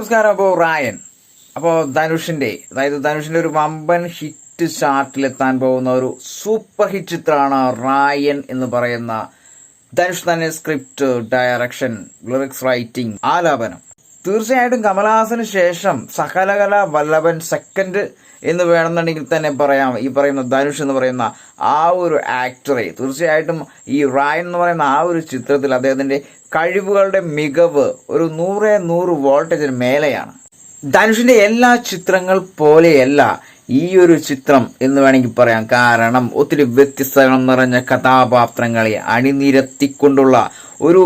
നമസ്കാരം. അപ്പോൾ ധനുഷിന്റെ ഒരു വമ്പൻ ഹിറ്റ് ചാർട്ടിലെത്താൻ പോകുന്ന ഒരു സൂപ്പർ ഹിറ്റ് ചിത്രമാണ് റായൻ എന്ന് പറയുന്ന ധനുഷ് തന്നെ സ്ക്രിപ്റ്റ്, ഡയറക്ഷൻ, ലിറിക്സ് റൈറ്റിംഗ്, ആലാപനം. തീർച്ചയായിട്ടും കമലഹാസന് ശേഷം സകലകല വല്ലഭൻ സെക്കൻഡ് എന്ന് വേണമെന്നുണ്ടെങ്കിൽ തന്നെ പറയാം. ഈ പറയുന്ന ധനുഷ് എന്ന് പറയുന്ന ആ ഒരു ആക്ടറെ തീർച്ചയായിട്ടും ഈ റായൻ എന്ന് പറയുന്ന ആ ഒരു ചിത്രത്തിൽ അദ്ദേഹത്തിന്റെ കഴിവുകളുടെ മികവ് ഒരു 100 വോൾട്ടേജിന് മേലെയാണ്. ധനുഷിന്റെ എല്ലാ ചിത്രങ്ങൾ പോലെയല്ല ഈ ഒരു ചിത്രം എന്ന് വേണമെങ്കിൽ പറയാം. കാരണം ഒത്തിരി വ്യത്യസ്തത നിറഞ്ഞ കഥാപാത്രങ്ങളെ അണിനിരത്തിക്കൊണ്ടുള്ള ഒരു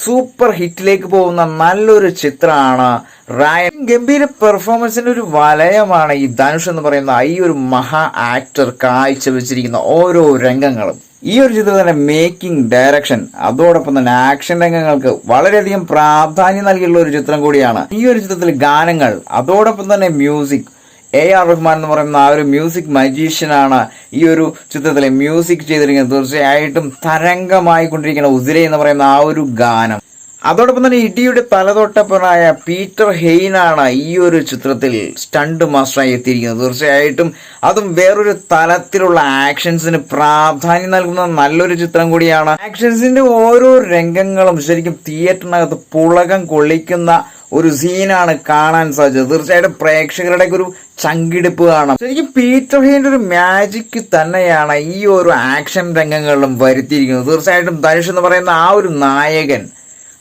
സൂപ്പർ ഹിറ്റിലേക്ക് പോകുന്ന നല്ലൊരു ചിത്രമാണ് റായൻ. ഗംഭീര പെർഫോമൻസിന്റെ ഒരു വലയമാണ് ഈ ധനുഷ് എന്ന് പറയുന്ന ഈ ഒരു മഹാ ആക്ടർ കാഴ്ചവെച്ചിരിക്കുന്ന ഓരോ രംഗങ്ങളും. ഈ ഒരു ചിത്രത്തിന്റെ മേക്കിംഗ്, ഡയറക്ഷൻ, അതോടൊപ്പം തന്നെ ആക്ഷൻ രംഗങ്ങൾക്ക് വളരെയധികം പ്രാധാന്യം നൽകിയുള്ള ഒരു ചിത്രം കൂടിയാണ്. ഈ ഒരു ചിത്രത്തിലെ ഗാനങ്ങൾ, അതോടൊപ്പം തന്നെ മ്യൂസിക്, AR റഹ്മാൻ എന്ന് പറയുന്ന ആ ഒരു മ്യൂസിക് മജീഷ്യനാണ് ഈ ഒരു ചിത്രത്തിലെ മ്യൂസിക് ചെയ്തിരിക്കുന്നത്. തീർച്ചയായിട്ടും തരംഗമായി കൊണ്ടിരിക്കുന്ന ഉസിരെ എന്ന് പറയുന്ന ആ ഒരു ഗാനം. അതോടൊപ്പം തന്നെ ഇടിയുടെ തലതൊട്ടപ്പനായ പീറ്റർ ഹെയ്നാണ് ഈ ഒരു ചിത്രത്തിൽ സ്റ്റണ്ട് മാസ്റ്ററായി എത്തിയിരിക്കുന്നത്. തീർച്ചയായിട്ടും അതും വേറൊരു തലത്തിലുള്ള ആക്ഷൻസിന് പ്രാധാന്യം നൽകുന്ന നല്ലൊരു ചിത്രം കൂടിയാണ്. ആക്ഷൻസിന്റെ ഓരോ രംഗങ്ങളും ശരിക്കും തിയേറ്ററിനകത്ത് പുളകം കൊള്ളിക്കുന്ന ഒരു സീനാണ് കാണാൻ സാധിച്ചത്. തീർച്ചയായിട്ടും പ്രേക്ഷകരുടെ ഒരു ചങ്കിടിപ്പ് കാണാം. ശരിക്കും പീറ്റർ ഹെയ്ന്റെ ഒരു മാജിക് തന്നെയാണ് ഈ ഒരു ആക്ഷൻ രംഗങ്ങളിലും വരുത്തിയിരിക്കുന്നത്. തീർച്ചയായിട്ടും ധനുഷ് എന്ന് പറയുന്ന ആ ഒരു നായകൻ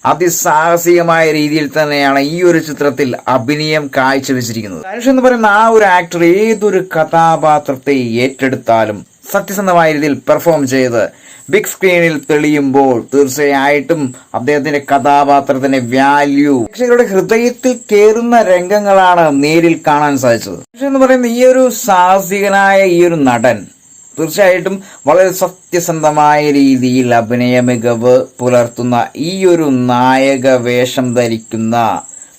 അതിസാഹസികമായ രീതിയിൽ തന്നെയാണ് ഈ ഒരു ചിത്രത്തിൽ അഭിനയം കാഴ്ചവെച്ചിരിക്കുന്നത്. ധനുഷ് എന്ന് പറയുന്ന ആ ഒരു ആക്ടർ ഏതൊരു കഥാപാത്രത്തെ ഏറ്റെടുത്താലും സത്യസന്ധമായ രീതിയിൽ പെർഫോം ചെയ്ത് ബിഗ് സ്ക്രീനിൽ തെളിയുമ്പോൾ തീർച്ചയായിട്ടും അദ്ദേഹത്തിന്റെ കഥാപാത്രത്തിന്റെ വാല്യൂ പ്രേക്ഷകരുടെ ഹൃദയത്തിൽ കയറുന്ന രംഗങ്ങളാണ് നേരിൽ കാണാൻ സാധിച്ചത്. എന്ന് പറയുന്ന ഈ ഒരു സാഹസികനായ ഈ ഒരു നടൻ തീർച്ചയായിട്ടും വളരെ സത്യസന്ധമായ രീതിയിൽ അഭിനയ മികവ് പുലർത്തുന്ന ഈ ഒരു നായക വേഷം ധരിക്കുന്ന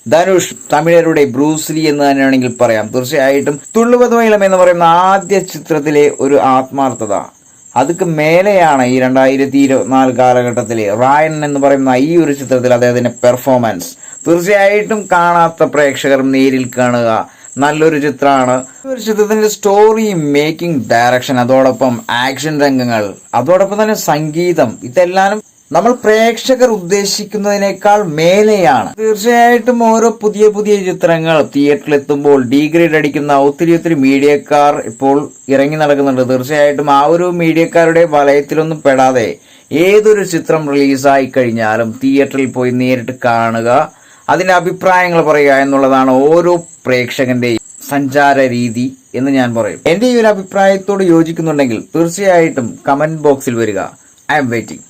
ധനുഷ് തമിഴരുടെ ബ്രൂസ്ലി എന്ന് തന്നെ വേണമെങ്കിൽ പറയാം. തീർച്ചയായിട്ടും തുള്ളുവതുമൈലം എന്ന് പറയുന്ന ആദ്യ ചിത്രത്തിലെ ഒരു ആത്മാർത്ഥത അതൊക്കെ മേലെയാണ് ഈ 2024 കാലഘട്ടത്തിലെ റായൻ എന്ന് പറയുന്ന ഈ ഒരു ചിത്രത്തിൽ അദ്ദേഹത്തിന്റെ പെർഫോമൻസ്. തീർച്ചയായിട്ടും കാണാത്ത പ്രേക്ഷകർ നേരിൽ കാണുക. നല്ലൊരു ചിത്രമാണ്. ഒരു ചിത്രത്തിന്റെ സ്റ്റോറി, മേക്കിംഗ്, ഡയറക്ഷൻ, അതോടൊപ്പം ആക്ഷൻ രംഗങ്ങൾ, അതോടൊപ്പം തന്നെ സംഗീതം, ഇതെല്ലാം നമ്മൾ പ്രേക്ഷകർ ഉദ്ദേശിക്കുന്നതിനേക്കാൾ മേലെയാണ്. തീർച്ചയായിട്ടും ഓരോ പുതിയ ചിത്രങ്ങൾ തിയേറ്ററിൽ എത്തുമ്പോൾ ഡീഗ്രേഡ് അടിക്കുന്ന ഒത്തിരി മീഡിയക്കാർ ഇപ്പോൾ ഇറങ്ങി നടക്കുന്നുണ്ട്. തീർച്ചയായിട്ടും ആ ഒരു മീഡിയക്കാരുടെ വലയത്തിലൊന്നും പെടാതെ ഏതൊരു ചിത്രം റിലീസായി കഴിഞ്ഞാലും തിയേറ്ററിൽ പോയി നേരിട്ട് കാണുക, അതിന്റെ അഭിപ്രായങ്ങൾ പറയുക എന്നുള്ളതാണ് ഓരോ പ്രേക്ഷകന്റെയും സഞ്ചാര രീതി എന്ന് ഞാൻ പറയും. എന്റെ ഈ ഒരു അഭിപ്രായത്തോട് യോജിക്കുന്നുണ്ടെങ്കിൽ തീർച്ചയായിട്ടും കമന്റ് ബോക്സിൽ വരിക. I M waiting.